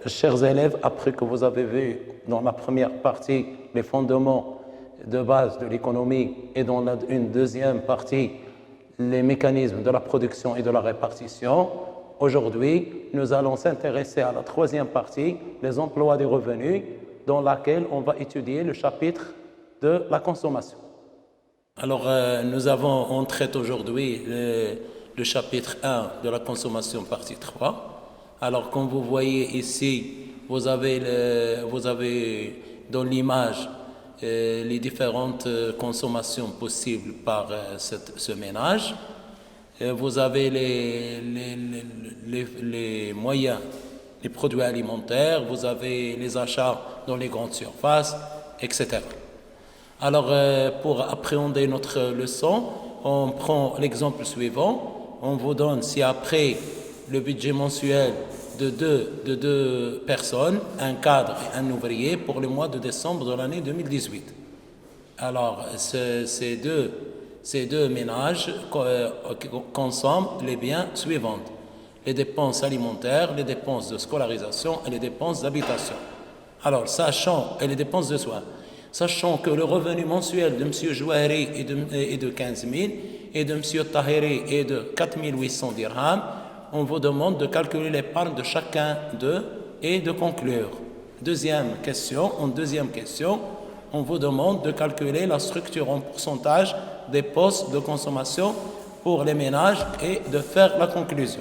chers élèves, après que vous avez vu dans la première partie les fondements de base de l'économie et dans une deuxième partie les mécanismes de la production et de la répartition, aujourd'hui, nous allons s'intéresser à la troisième partie, les emplois des revenus, dans laquelle on va étudier le chapitre de la consommation. Alors, on traite aujourd'hui le chapitre 1 de la consommation, partie 3. Alors, comme vous voyez ici, vous avez dans l'image les différentes consommations possibles par ce ménage. Vous avez les moyens, les produits alimentaires, vous avez les achats dans les grandes surfaces, etc. Alors, pour appréhender notre leçon, on prend l'exemple suivant. On vous donne si après le budget mensuel de deux personnes, un cadre et un ouvrier, pour le mois de décembre de l'année 2018. Alors, ces deux ménages consomment les biens suivants: les dépenses alimentaires, les dépenses de scolarisation et les dépenses d'habitation. Alors, et les dépenses de soins. Sachant que le revenu mensuel de M. Jouahri est de 15 000 et de M. Tahiri est de 4 800 dirhams, on vous demande de calculer l'épargne de chacun d'eux et de conclure. En deuxième question, on vous demande de calculer la structure en pourcentage des postes de consommation pour les ménages et de faire la conclusion.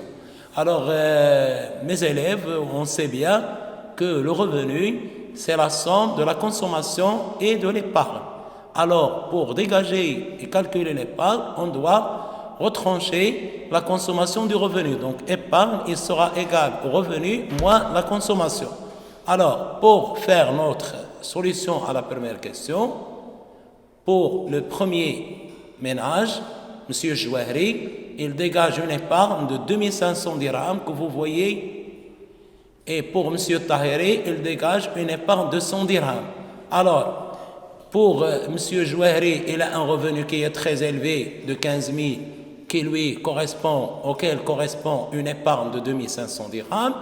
Alors, mes élèves, on sait bien que le revenu, c'est la somme de la consommation et de l'épargne. Alors, pour dégager et calculer l'épargne, on doit retrancher la consommation du revenu. Donc, épargne, il sera égal au revenu moins la consommation. Alors, pour faire notre solution à la première question, pour le premier ménage, M. Jouahri, il dégage une épargne de 2500 dirhams que vous voyez. Et pour M. Tahiri, il dégage une épargne de 100 dirhams. Alors, pour M. Jouahri, il a un revenu qui est très élevé, de 15 000, auquel correspond une épargne de 2500 dirhams,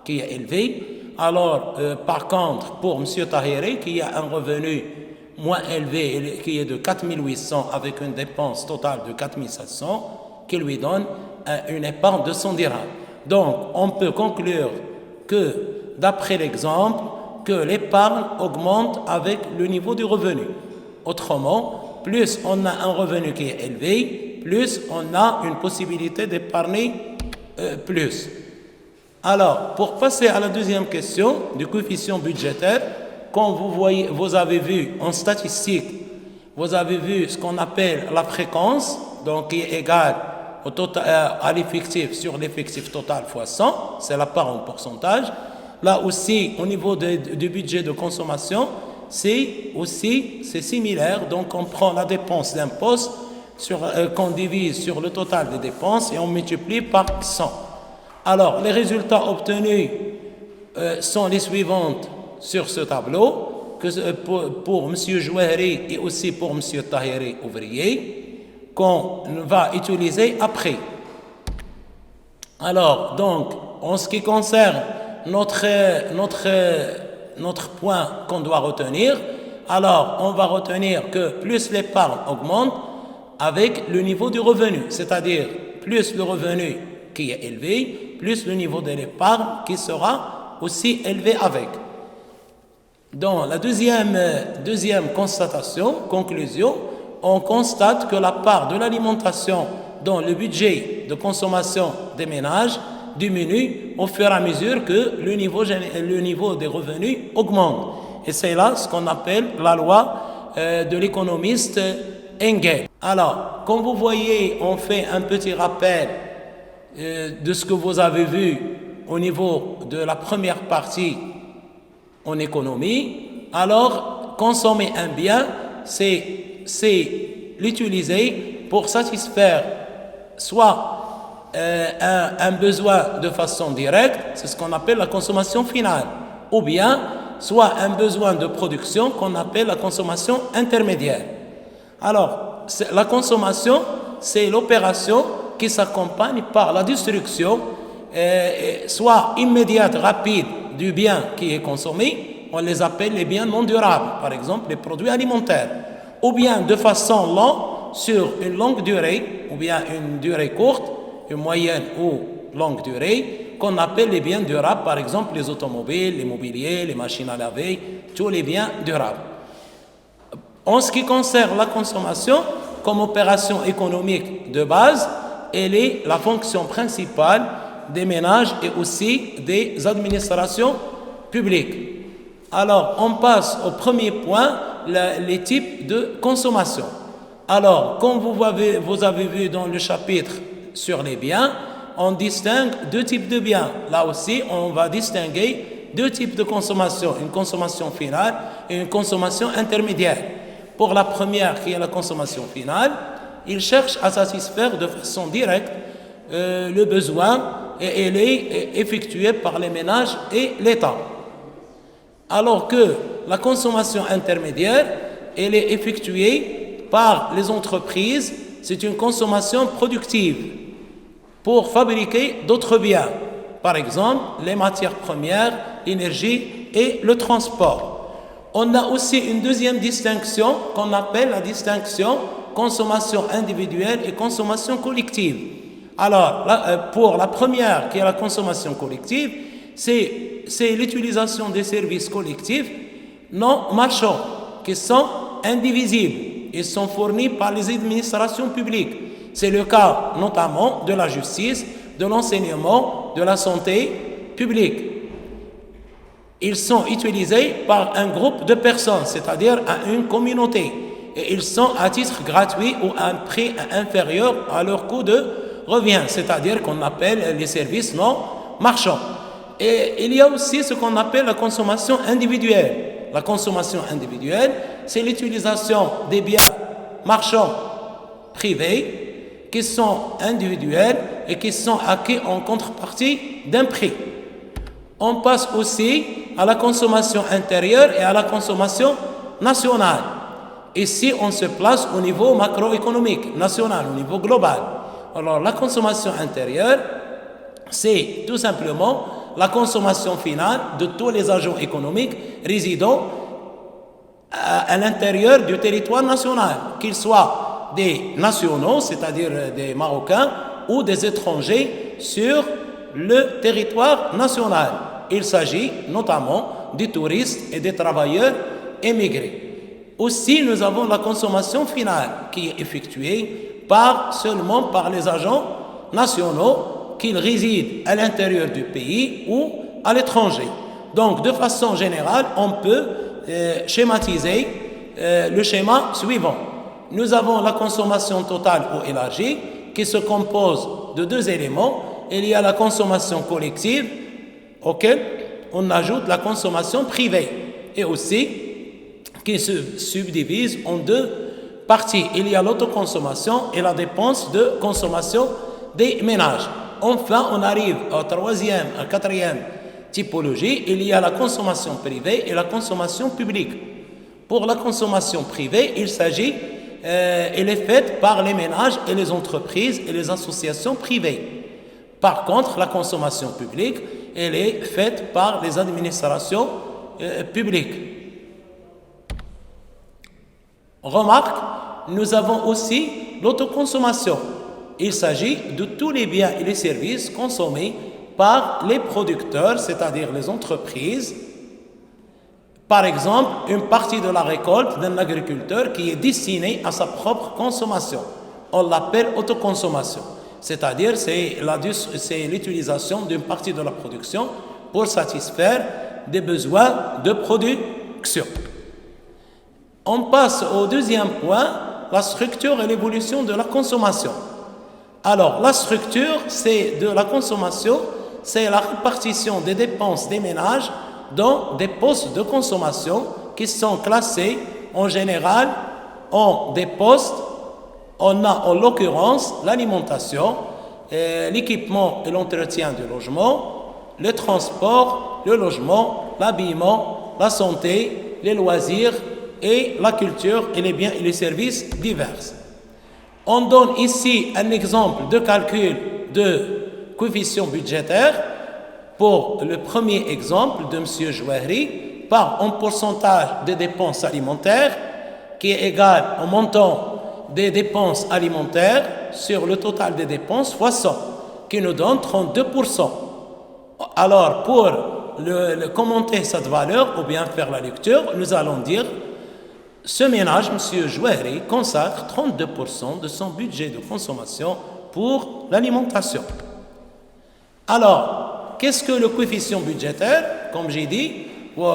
qui est élevée. Alors, par contre, pour M. Tahiri, qui a un revenu moins élevé, qui est de 4 800, avec une dépense totale de 4 700, qui lui donne une épargne de 100 dirhams. Donc, on peut conclure que, d'après l'exemple, que l'épargne augmente avec le niveau du revenu. Autrement, plus on a un revenu qui est élevé, plus on a une possibilité d'épargner plus. Alors, pour passer à la deuxième question du coefficient budgétaire, quand vous avez vu en statistique, vous avez vu ce qu'on appelle la fréquence, donc qui est égale à l'effectif sur l'effectif total fois 100, c'est la part en pourcentage. Là aussi, au niveau du budget de consommation, c'est similaire. Donc, on prend la dépense d'un poste qu'on divise sur le total des dépenses et on multiplie par 100. Alors, les résultats obtenus sont les suivantes sur ce tableau, que pour M. Jouahri et aussi pour M. Tahiri, ouvrier, qu'on va utiliser après. Alors, donc, en ce qui concerne notre point qu'on doit retenir, alors on va retenir que plus l'épargne augmente avec le niveau du revenu, c'est-à-dire plus le revenu qui est élevé, plus le niveau de l'épargne qui sera aussi élevé avec. Dans la deuxième conclusion, on constate que la part de l'alimentation dans le budget de consommation des ménages diminue au fur et à mesure que le niveau des revenus augmente. Et c'est là ce qu'on appelle la loi de l'économiste Engels. Alors, comme vous voyez, on fait un petit rappel de ce que vous avez vu au niveau de la première partie en économie. Alors, consommer un bien, c'est l'utiliser pour satisfaire soit un besoin de façon directe, c'est ce qu'on appelle la consommation finale, ou bien soit un besoin de production qu'on appelle la consommation intermédiaire. Alors, la consommation, c'est l'opération qui s'accompagne par la destruction, soit immédiate, rapide, du bien qui est consommé, on les appelle les biens non durables, par exemple les produits alimentaires, ou bien de façon lente sur une longue durée, ou bien une durée courte, une moyenne ou longue durée, qu'on appelle les biens durables, par exemple les automobiles, les mobiliers, les machines à laver, tous les biens durables. En ce qui concerne la consommation, comme opération économique de base, elle est la fonction principale des ménages et aussi des administrations publiques. Alors, on passe au premier point, les types de consommation. Alors, comme vous avez vu dans le chapitre sur les biens, on distingue deux types de biens. Là aussi, on va distinguer deux types de consommation, une consommation finale et une consommation intermédiaire. Pour la première, qui est la consommation finale, il cherche à satisfaire de façon directe le besoin et elle est effectuée par les ménages et l'État. Alors que la consommation intermédiaire, elle est effectuée par les entreprises, c'est une consommation productive pour fabriquer d'autres biens, par exemple les matières premières, l'énergie et le transport. On a aussi une deuxième distinction qu'on appelle la distinction consommation individuelle et consommation collective. Alors, pour la première, qui est la consommation collective, c'est l'utilisation des services collectifs non marchands, qui sont indivisibles. Ils sont fournis par les administrations publiques. C'est le cas notamment de la justice, de l'enseignement, de la santé publique. Ils sont utilisés par un groupe de personnes, c'est-à-dire à une communauté. Et ils sont à titre gratuit ou à un prix inférieur à leur coût de revient, c'est-à-dire qu'on appelle les services non marchands. Et il y a aussi ce qu'on appelle la consommation individuelle. La consommation individuelle, c'est l'utilisation des biens marchands privés qui sont individuels et qui sont acquis en contrepartie d'un prix. On passe aussi à la consommation intérieure et à la consommation nationale. Ici, on se place au niveau macroéconomique, national, au niveau global. Alors, la consommation intérieure, c'est tout simplement la consommation finale de tous les agents économiques résidant à l'intérieur du territoire national, qu'ils soient des nationaux, c'est-à-dire des Marocains, ou des étrangers sur le territoire national. Il s'agit notamment des touristes et des travailleurs émigrés. Aussi, nous avons la consommation finale qui est effectuée seulement par les agents nationaux qu'ils résident à l'intérieur du pays ou à l'étranger. Donc, de façon générale, on peut schématiser le schéma suivant. Nous avons la consommation totale ou élargie qui se compose de deux éléments. Il y a la consommation collective auquel on ajoute la consommation privée et aussi qui se subdivise en deux parties. Il y a l'autoconsommation et la dépense de consommation des ménages. Enfin, on arrive à quatrième typologie. Il y a la consommation privée et la consommation publique. Pour la consommation privée, elle est faite par les ménages et les entreprises et les associations privées. Par contre, la consommation publique, elle est faite par les administrations publiques. Remarque, nous avons aussi l'autoconsommation. Il s'agit de tous les biens et les services consommés par les producteurs, c'est-à-dire les entreprises. Par exemple, une partie de la récolte d'un agriculteur qui est destinée à sa propre consommation. On l'appelle autoconsommation. C'est-à-dire, c'est l'utilisation d'une partie de la production pour satisfaire des besoins de production. On passe au deuxième point, la structure et l'évolution de la consommation. Alors, la structure de la consommation, c'est la répartition des dépenses des ménages dans des postes de consommation qui sont classés en général en des postes. On a en l'occurrence l'alimentation, l'équipement et l'entretien du logement, le transport, le logement, l'habillement, la santé, les loisirs et la culture et les biens et les services divers. On donne ici un exemple de calcul de coefficient budgétaire pour le premier exemple de M. Jouahri, par un pourcentage des dépenses alimentaires qui est égal au montant des dépenses alimentaires sur le total des dépenses fois 100, qui nous donne 32%. Alors, pour commenter cette valeur ou bien faire la lecture, nous allons dire ce ménage, M. Jouahri, consacre 32% de son budget de consommation pour l'alimentation. Alors, qu'est-ce que le coefficient budgétaire? Comme j'ai dit, vous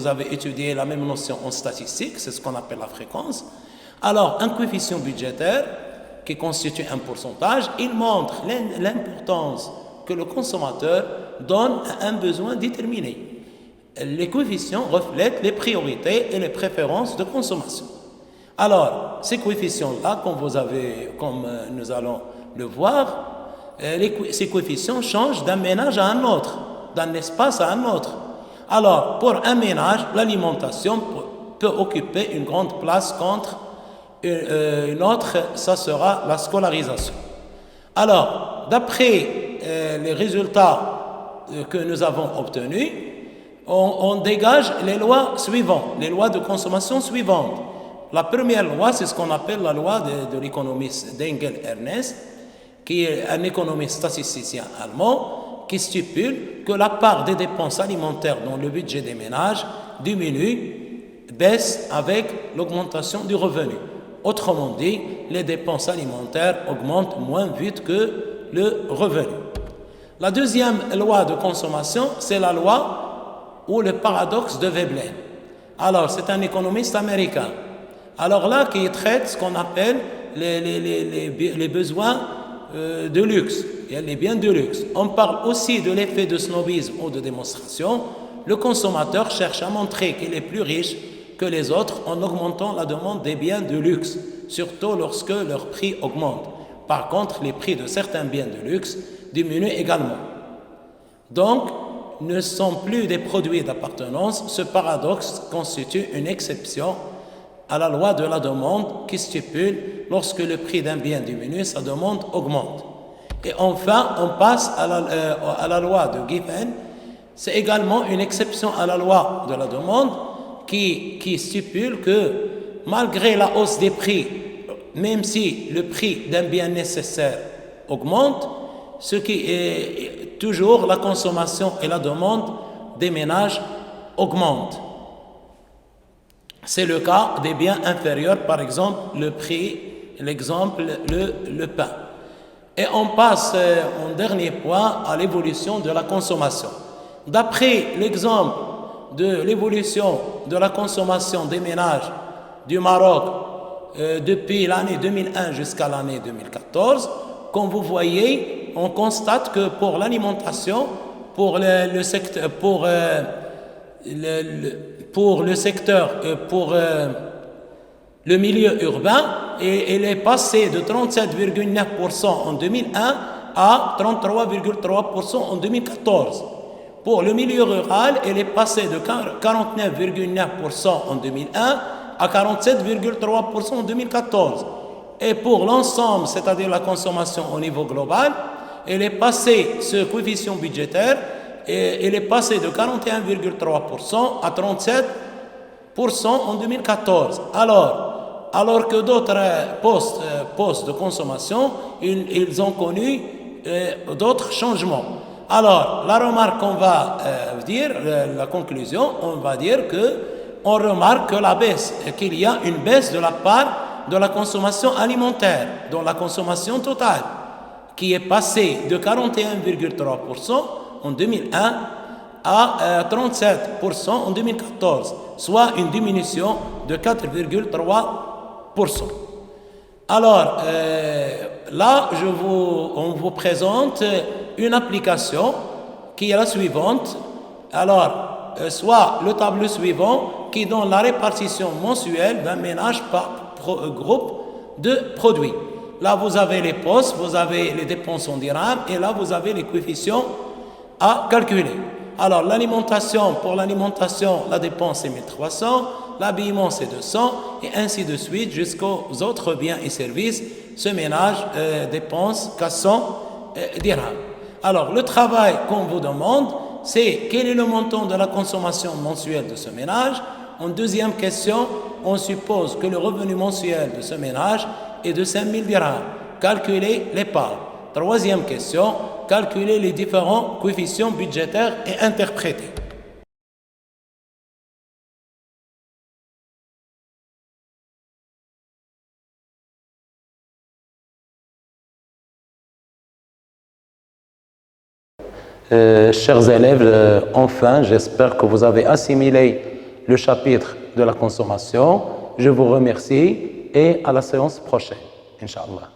avez étudié la même notion en statistique, c'est ce qu'on appelle la fréquence. Alors, un coefficient budgétaire qui constitue un pourcentage, il montre l'importance que le consommateur donne à un besoin déterminé. Les coefficients reflètent les priorités et les préférences de consommation. Alors, ces coefficients-là, comme nous allons le voir, ces coefficients changent d'un ménage à un autre, d'un espace à un autre. Alors, pour un ménage, l'alimentation peut occuper une grande place contre une autre, ça sera la scolarisation. Alors, d'après les résultats que nous avons obtenus, on dégage les lois suivantes, les lois de consommation suivantes. La première loi, c'est ce qu'on appelle la loi de l'économiste d'Engel Ernest, qui est un économiste statisticien allemand, qui stipule que la part des dépenses alimentaires dans le budget des ménages baisse avec l'augmentation du revenu. Autrement dit, les dépenses alimentaires augmentent moins vite que le revenu. La deuxième loi de consommation, c'est la loi ou le paradoxe de Veblen. Alors, c'est un économiste américain. Alors là, qui traite ce qu'on appelle les besoins de luxe, les biens de luxe. On parle aussi de l'effet de snobisme ou de démonstration. Le consommateur cherche à montrer qu'il est plus riche que les autres en augmentant la demande des biens de luxe, surtout lorsque leur prix augmente. Par contre, les prix de certains biens de luxe diminuent également. Donc, ne sont plus des produits d'appartenance. Ce paradoxe constitue une exception à la loi de la demande qui stipule lorsque le prix d'un bien diminue, sa demande augmente. Et enfin, on passe à la loi de Giffen. C'est également une exception à la loi de la demande qui stipule que malgré la hausse des prix, même si le prix d'un bien nécessaire augmente, ce qui est toujours la consommation et la demande des ménages augmentent. C'est le cas des biens inférieurs, par exemple le pain. Et on passe en dernier point à l'évolution de la consommation. D'après l'exemple de l'évolution de la consommation des ménages du Maroc depuis l'année 2001 jusqu'à l'année 2014, comme vous voyez, on constate que pour l'alimentation, pour le milieu urbain, et il est passé de 37,9% en 2001 à 33,3% en 2014. Pour le milieu rural, il est passé de 49,9% en 2001 à 47,3% en 2014. Et pour l'ensemble, c'est-à-dire la consommation au niveau global, il est passé, ce coefficient budgétaire, et il est passé de 41,3% à 37% en 2014. Alors que d'autres postes de consommation, ils ont connu d'autres changements. Alors, la remarque qu'on va dire, la conclusion, on va dire qu'on remarque qu'il y a une baisse de la part de la consommation alimentaire, dans la consommation totale, qui est passée de 41,3% en 2001 à 37% en 2014, soit une diminution de 4,3%. Alors, là, on vous présente une application qui est la suivante. Alors, soit le tableau suivant qui donne la répartition mensuelle d'un ménage par groupe de produits. Là, vous avez les postes, vous avez les dépenses en dirhams, et là, vous avez les coefficients à calculer. Alors, pour l'alimentation, la dépense est 1300, l'habillement c'est 200, et ainsi de suite jusqu'aux autres biens et services. Ce ménage dépense 400 dirhams. Alors, le travail qu'on vous demande, c'est quel est le montant de la consommation mensuelle de ce ménage. En deuxième question, on suppose que le revenu mensuel de ce ménage est de 5 000 dirhams. Calculez les parts. Troisième question, calculez les différents coefficients budgétaires et interprétez. Chers élèves, enfin, j'espère que vous avez assimilé le chapitre de la consommation. Je vous remercie et à la séance prochaine, Inch'Allah.